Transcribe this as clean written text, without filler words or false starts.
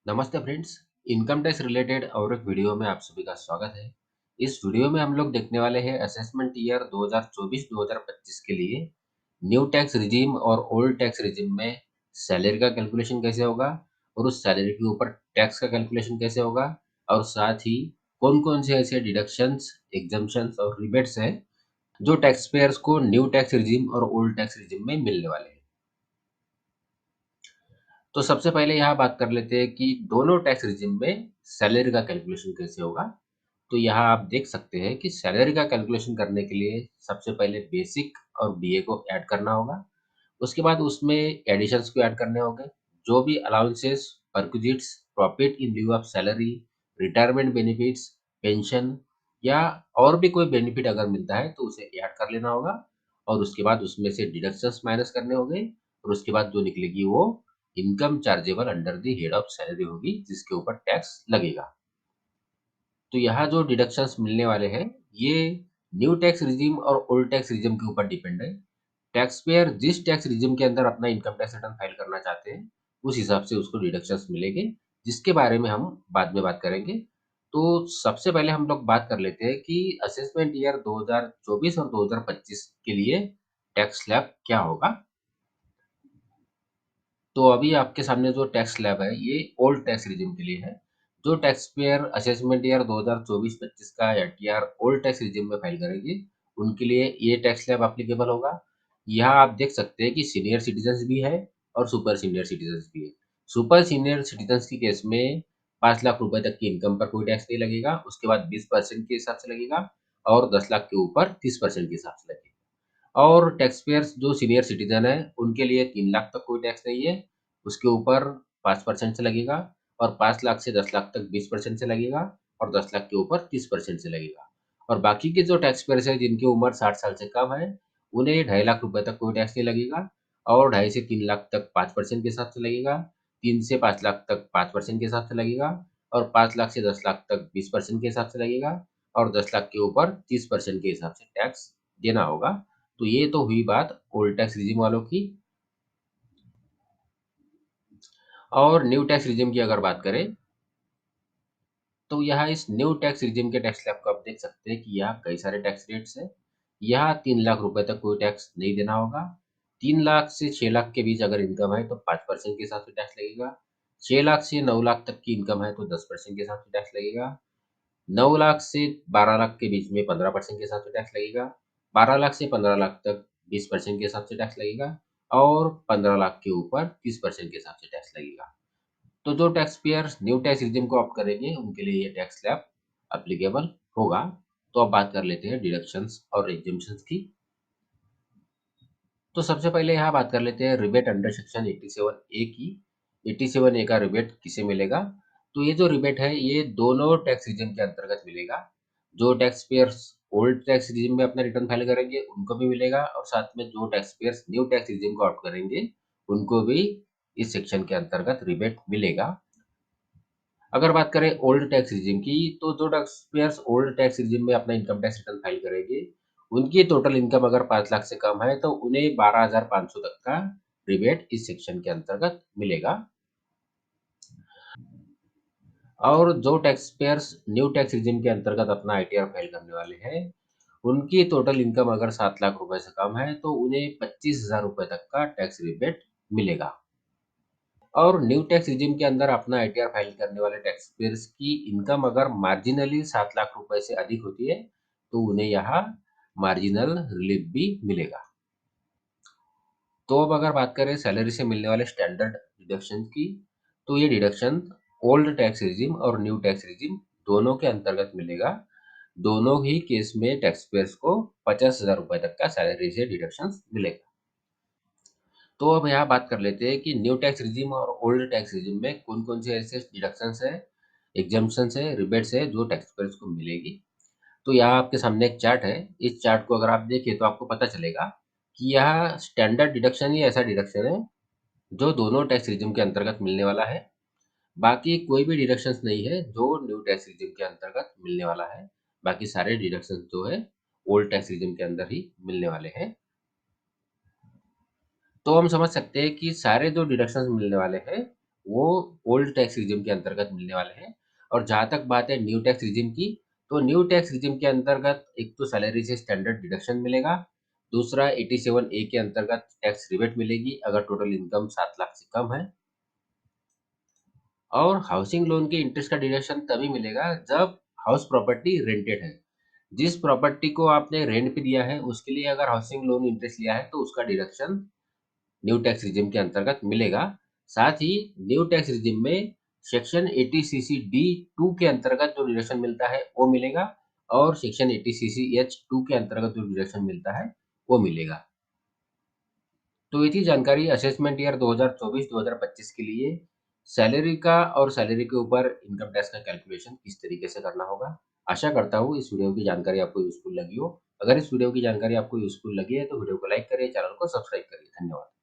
नमस्ते friends. Income tax related और एक वीडियो में आप सभी का स्वागत है। इस वीडियो में हम लोग देखने वाले हैं असेसमेंट ईयर 2024-2025 के लिए न्यू टैक्स रिजीम और ओल्ड टैक्स रिजीम में सैलरी का कैलकुलेशन कैसे होगा और उस सैलरी के ऊपर टैक्स का कैलकुलेशन कैसे होगा, और साथ ही कौन कौन से ऐसे डिडक्शंस, एग्जम्पशंस और रिबेट्स हैं जो टैक्स पेयर्स को न्यू टैक्स रिजीम और ओल्ड टैक्स रिजीम में मिलने वाले हैं। तो सबसे पहले यहाँ बात कर लेते हैं कि दोनों टैक्स रिजिम में सैलरी का कैलकुलेशन कैसे होगा। तो यहाँ आप देख सकते हैं कि सैलरी का कैलकुलेशन करने के लिए सबसे पहले बेसिक और बीए को ऐड करना होगा। उसके बाद उसमें एडिशंस को ऐड करने होंगे। जो भी allowances, perquisites, profit in लिeu of salary, retirement benefits, pension या और भी कोई बेनिफिट अगर मिलता है तो उसे ऐड कर लेना होगा। और उसके बाद उसमें से डिडक्शंस माइनस करने होंगे और उसके बाद जो निकलेगी वो income chargeable under the head of salary होगी, जिसके ऊपर टैक्स लगेगा। तो यहाँ जो डिडक्शंस मिलने वाले हैं ये न्यू टैक्स रिजीम और ओल्ड टैक्स रिजीम के ऊपर डिपेंड है। टैक्स पेयर जिस टैक्स रिजीम के अंदर अपना इनकम टैक्स रिटर्न फाइल करना चाहते हैं उस हिसाब से उसको डिडक्शंस मिलेंगे, जिसके बारे में हम बाद में बात करेंगे। तो सबसे पहले हम लोग बात कर लेते हैं कि असेसमेंट ईयर 2024 और 2025 के लिए टैक्स स्लैब क्या होगा। तो अभी आपके सामने जो टैक्स स्लैब है ये ओल्ड टैक्स रिजिम के लिए है। जो टैक्स पेयर असेसमेंट ईयर 2024-25 का एटीआर ओल्ड टैक्स रिजिम में फाइल करेंगे उनके लिए ये टैक्स स्लैब एप्लीकेबल होगा। यहाँ आप देख सकते हैं कि सीनियर सिटीजन्स भी है और सुपर सीनियर सिटीजन्स भी है। सुपर सीनियर सिटीजन्स की केस में 5 लाख रुपए तक की इनकम पर कोई टैक्स नहीं लगेगा, उसके बाद 20% के हिसाब से लगेगा और 10 लाख के ऊपर 30% के हिसाब से लगेगा। और टैक्स पेयर्स जो सीनियर सिटीजन है उनके लिए 3 लाख तक कोई टैक्स नहीं है, उसके ऊपर 5% से लगेगा। और 5 लाख से 10 लाख तक 20% से लगेगा और 10 लाख के ऊपर 30% से लगेगा। और बाकी के जो टैक्स पेयर्स है जिनकी उम्र 60 साल से कम है उन्हें 2.5 लाख रुपए तक कोई टैक्स नहीं लगेगा। और 2.5 से 3 लाख तक 5% के हिसाब से लगेगा। 3 से 5 लाख तक 5% के हिसाब से लगेगा। और 5 लाख से 10 लाख तक 20% के हिसाब से लगेगा। और 10 लाख के ऊपर 30% के हिसाब से टैक्स देना होगा। तो ये तो हुई बात ओल्ड टैक्स रिजिम वालों की। और न्यू टैक्स रिजिम की अगर बात करें तो यहाँ इस न्यू टैक्स रिजिम के टैक्स स्लैब को आप देख सकते हैं कि यहाँ कई सारे टैक्स रेट्स है। यहाँ 3 लाख रुपए तक कोई टैक्स नहीं देना होगा। 3 लाख से 6 लाख के बीच अगर इनकम है तो 5% के हिसाब से टैक्स लगेगा। 6 लाख से 9 लाख तक की इनकम है तो 10% के हिसाब से टैक्स लगेगा। 9 लाख से 12 लाख के बीच में 15% के हिसाब से टैक्स लगेगा। 12 लाख से 15 लाख तक 20% के हिसाब से टैक्स लगेगा। और 15 लाख के ऊपर 30% के हिसाब से टैक्स लगेगा। तो जो tax payers new tax regime को ऑप्ट करेंगे उनके लिए ये टैक्स स्लैब एप्लीकेबल होगा। तो अब बात कर लेते हैं डिडक्शंस और एग्जम्पशंस की। तो सबसे पहले यहाँ बात कर लेते हैं रिबेट अंडर सेक्शन 87A की। 87A का रिबेट किसे मिलेगा? तो ये जो रिबेट है ये दोनों टैक्स रिजिम के अंतर्गत मिलेगा। जो tax payers old tax regime में अपना रिटर्न फाइल करेंगे उनको भी मिलेगा, और साथ में जो tax payers new tax regime को ऑप्ट करेंगे उनको भी इस सेक्शन के अंतर्गत रिबेट मिलेगा। अगर बात करें ओल्ड टैक्स रिजिम की, तो जो tax payers old tax regime में अपना इनकम टैक्स रिटर्न फाइल करेंगे उनकी टोटल इनकम अगर 5 लाख से कम है तो उन्हें 12,500 तक का रिबेट इस सेक्शन के अंतर्गत मिलेगा। और जो tax payers new tax regime के अंतर्गत अपना आईटीआर फाइल करने वाले हैं उनकी टोटल इनकम अगर 7 लाख रुपए से कम है तो उन्हें 25,000 रुपए तक का टैक्स रिबेट मिलेगा। और न्यू टैक्स रिजिम के अंदर अपना आईटीआर फाइल करने वाले टैक्स पेयर्स की इनकम अगर मार्जिनली 7 लाख रुपए से अधिक होती है तो उन्हें यहाँ मार्जिनल रिलीफ भी मिलेगा। तो अब अगर बात करें सैलरी से मिलने वाले स्टैंडर्ड डिडक्शन की, तो ये डिडक्शन ओल्ड टैक्स रिजिम और न्यू टैक्स रिजिम दोनों के अंतर्गत मिलेगा। दोनों ही केस में टैक्स पेयर्स को 50,000 रुपए तक का सैलरी से डिडक्शन मिलेगा। तो अब यहाँ बात कर लेते हैं कि न्यू टैक्स रिजिम और ओल्ड टैक्स रिजिम में कौन कौन से ऐसे डिडक्शंस है, एग्जम्पशंस है, रिबेट्स है जो टैक्स पेयर्स को मिलेगी। तो यहाँ आपके सामने एक चार्ट है। इस चार्ट को अगर आप देखें तो आपको पता चलेगा कि यह स्टैंडर्ड डिडक्शन ही ऐसा डिडक्शन है जो दोनों टैक्स रिजिम के अंतर्गत मिलने वाला है। बाकी कोई भी डिडक्शंस नहीं है जो न्यू टैक्स रिजिम के अंतर्गत मिलने वाला है। बाकी सारे डिडक्शंस जो है ओल्ड टैक्स रिजिम के अंदर ही मिलने वाले हैं। तो हम समझ सकते हैं कि सारे जो डिडक्शंस मिलने वाले हैं वो ओल्ड टैक्स रिजिम के अंतर्गत मिलने वाले हैं। और जहाँ तक बात है न्यू टैक्स रिजिम की, तो न्यू टैक्स रिजिम के अंतर्गत एक तो सैलरी से स्टैंडर्ड डिडक्शन मिलेगा, दूसरा 87 ए के अंतर्गत टैक्स रिबेट मिलेगी अगर टोटल इनकम 7 लाख से कम है, और हाउसिंग लोन के इंटरेस्ट का डिडक्शन तभी मिलेगा जब हाउस प्रॉपर्टी रेंटेड है। जिस प्रॉपर्टी को आपने रेंट पे दिया है, उसके लिए अगर हाउसिंग लोन इंटरेस्ट लिया है, तो उसका डिडक्शन न्यू टैक्स रिजिम के अंतर्गत मिलेगा। साथ ही न्यू टैक्स रिजिम में सेक्शन 80 सीसी डी 2 के अंतर्गत जो डिडक्शन मिलता है, वो मिलेगा, और सेक्शन 80 सीसी एच 2 के अंतर्गत जो डिडक्शन मिलता है, वो मिलेगा। तो ये थी जानकारी असेसमेंट ईयर 2024-2025 के लिए सैलरी का, और सैलरी के ऊपर इनकम टैक्स का कैलकुलेशन किस तरीके से करना होगा। आशा करता हूँ इस वीडियो की जानकारी आपको यूज़फुल लगी हो। अगर इस वीडियो की जानकारी आपको यूज़फुल लगी है तो वीडियो को लाइक करिए, चैनल को सब्सक्राइब करिए। धन्यवाद।